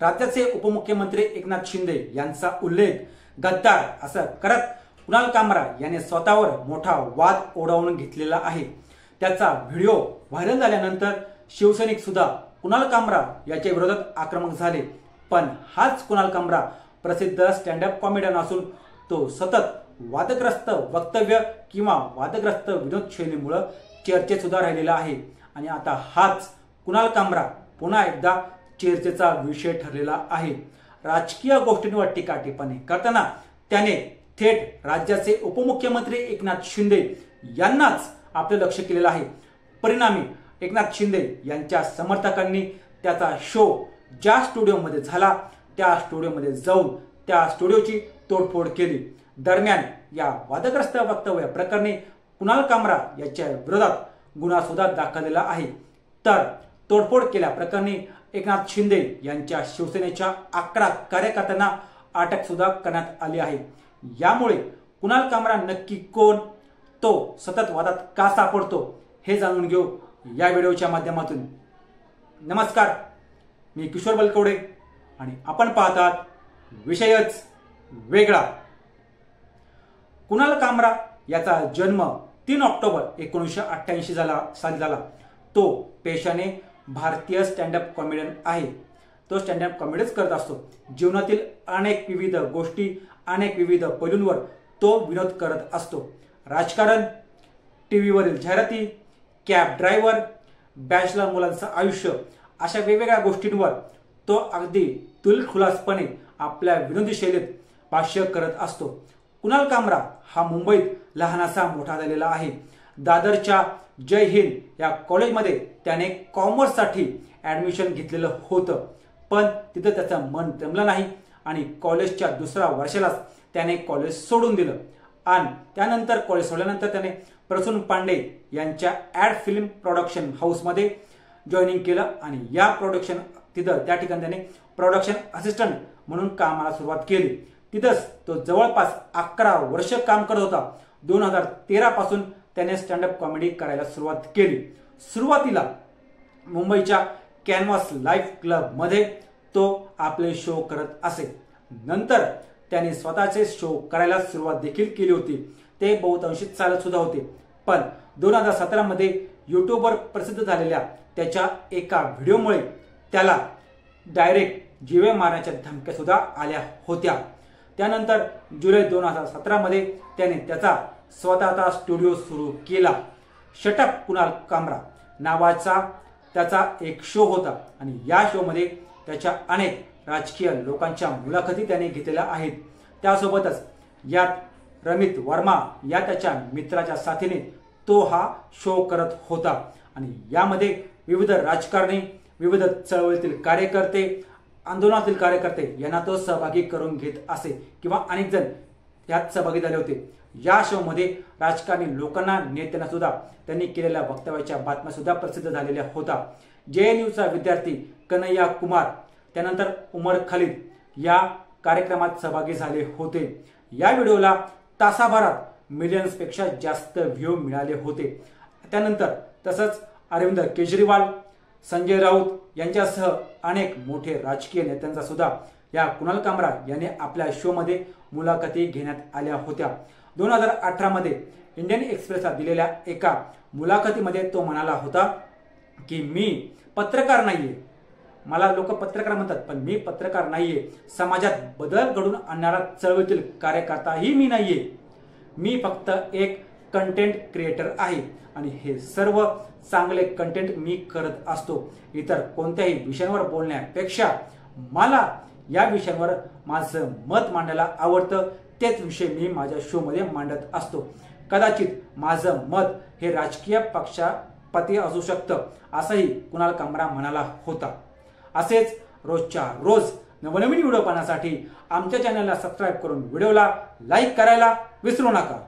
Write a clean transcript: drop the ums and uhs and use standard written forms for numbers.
राज्याचे उपमुख्यमंत्री एकनाथ शिंदे यांचा उल्लेख गद्दार असं करत कुणाल कामरा याने स्वतःवर मोठा वाद ओढावून घेतलेला आहे। त्याचा व्हिडिओ व्हायरल झाल्यानंतर शिवसैनिक सुद्धा कुणाल कामरा याच्या विरोधात आक्रमक झाले। पण हाच कुणाल कामरा प्रसिद्ध स्टँड अप कॉमेडियन असून तो सतत वादग्रस्त वक्तव्य किंवा वादग्रस्त विनोद शैलीमुळे चर्चेत सुद्धा राहिलेला आहे आणि आता हाच कुणाल कामरा पुन्हा एकदा चर्चेचा विषय ठरलेला आहे। राजकीय गोष्टींवर टीका टिप्पणी करताना त्याने थेट राज्याचे उपमुख्यमंत्री एकनाथ शिंदे यांनाच आपले लक्ष केलेलं आहे। परिणामी एकनाथ शिंदे यांच्या समर्थकांनी त्याचा शो ज्या स्टुडिओमध्ये झाला त्या स्टुडिओमध्ये जाऊन त्या स्टुडिओची तोडफोड केली। दरम्यान या वादग्रस्त वक्तव्य प्रकरणी कुणाल कामरा याच्या विरोधात गुन्हा सुद्धा दाखल झाला आहे। तर तोडफोड केल्या प्रकरणी एकनाथ शिंदे यांच्या शिवसेनेच्या 11 कार्यकर्त्यांना अटक सुद्धा करण्यात आली आहे। यामुळे कुणाल कामरा नक्की कोण, तो सतत वादात का सापडतो हे जाणून घेऊ या व्हिडिओच्या माध्यमातून। नमस्कार, मी किशोर बलकवडे आणि आपण पाहतात विषयच वेगळा। कुणाल कामरा याचा जन्म 3 ऑक्टोबर 1988 साली झाला। तो पेशाने भारतीय स्टँड अप कॉमेडियन आहे। तो स्टँड अप कॉमेडीच करत असतो। जीवनातील अनेक विविध गोष्टी, अनेक विविध पैलूंवर तो विनोद करत असतो। राजकारण, टीव्हीवरील जाहिराती, कॅब ड्रायव्हर, बॅचलर मुलांचं आयुष्य अशा वेगवेगळ्या गोष्टींवर तो अगदी तुलखुलासपणे आपल्या विनोदी शैलीत भाष्य करत असतो। कुणाल कामरा हा मुंबईत लहानासा मोठा झालेला आहे। दादरच्या जय हिंद या कॉलेजमध्ये त्याने कॉमर्ससाठी ऍडमिशन घेतलेलं होतं, पण तिथं त्याचं मन रमलं नाही आणि कॉलेजच्या दुसऱ्या वर्षालाच त्याने कॉलेज सोडून दिलं। आणि त्यानंतर कॉलेज सोडल्यानंतर त्याने प्रसून पांडे यांच्या ॲड फिल्म प्रोडक्शन हाऊसमध्ये जॉईनिंग केलं आणि या प्रोडक्शन त्या ठिकाणी त्याने प्रोडक्शन असिस्टंट म्हणून कामाला सुरुवात केली। तिथंच तो जवळपास 11 वर्ष काम करत होता। 2013 पासून त्याने स्टँड अप कॉमेडी करायला सुरुवात केली। सुरुवातीला मुंबईच्या कॅनव्हास लाईफ क्लब मध्ये तो आपले शो करत असे। नंतर त्याने स्वतःचे शो करायला सुरुवात देखील केली होती। ते बहुतांशी चालत सुद्धा होते। पण 2017 मध्ये युट्यूबवर प्रसिद्ध झालेल्या त्याच्या एका व्हिडिओमुळे त्याला डायरेक्ट जीवे मारण्याच्या धमक्या सुद्धा आल्या होत्या। त्यानंतर जुलै 2017 मध्ये त्याने त्याचा स्वतःचा स्टुडिओ सुरू केला। शटअप कुणाल कामरा नावाचा त्याचा एक शो होता आणि या शो मध्ये त्याच्या अनेक राजकीय लोकांच्या मुलाखती त्याने घेतलेल्या आहेत। त्यासोबतच यात रमित वर्मा या त्याच्या मित्राच्या साथीने तो हा शो करत होता आणि यामध्ये विविध राजकारणी, विविध चळवळीतील कार्यकर्ते, आंदोलनातील कार्यकर्ते यांना तो सहभागी करून घेत असे किंवा अनेक जण यात सहभागी झाले होते। या शो मध्ये राजकारणी लोकांना, नेत्यांना सुद्धा त्यांनी केलेल्या वक्तव्याच्या बातम्या सुद्धा प्रसिद्ध झालेल्या होता। JNUचा विद्यार्थी कन्हैया कुमार, त्यानंतर उमर खालिद या कार्यक्रमात सहभागी झाले होते। या व्हिडिओला तासाभरात मिलियन्स पेक्षा जास्त व्ह्यू मिळाले होते। त्यानंतर तसंच अरविंद केजरीवाल, संजय राऊत यांच्यासह अनेक मोठे राजकीय नेत्यांचा सुद्धा या कुणाल कामरा याने आपल्या शो मध्ये मुलाखती घेण्यात आल्या होत्या। 2018 मध्ये इंडियन एक्सप्रेसला दिलेल्या एका मुलाखतीमध्ये तो म्हणाला होता की मी पत्रकार नाहीये, मला लोक पत्रकार म्हणतात पण मी पत्रकार नाहीये, समाजात बदल घडवून आणणारा चळवळीतील कार्यकर्ताही मी नाहीये, मी फक्त एक कंटेंट क्रिएटर आहे आणि हे सर्व चांगले कंटेंट मी करत असतो। इतर कोणत्याही विषयांवर बोलण्यापेक्षा मला या विषयांवर माझं मत मांडायला आवडतं, तेच विषय मी माझ्या शो मध्ये मांडत असतो। कदाचित माझं मत हे राजकीय पक्षापती असू शकतं असंही कुणाल कामरा म्हणाला होता। असेच रोजच्या रोज नवनवीन व्हिडिओ पाहण्यासाठी आमच्या चॅनलला सबस्क्राईब करून व्हिडिओला लाईक करायला विसरू नका।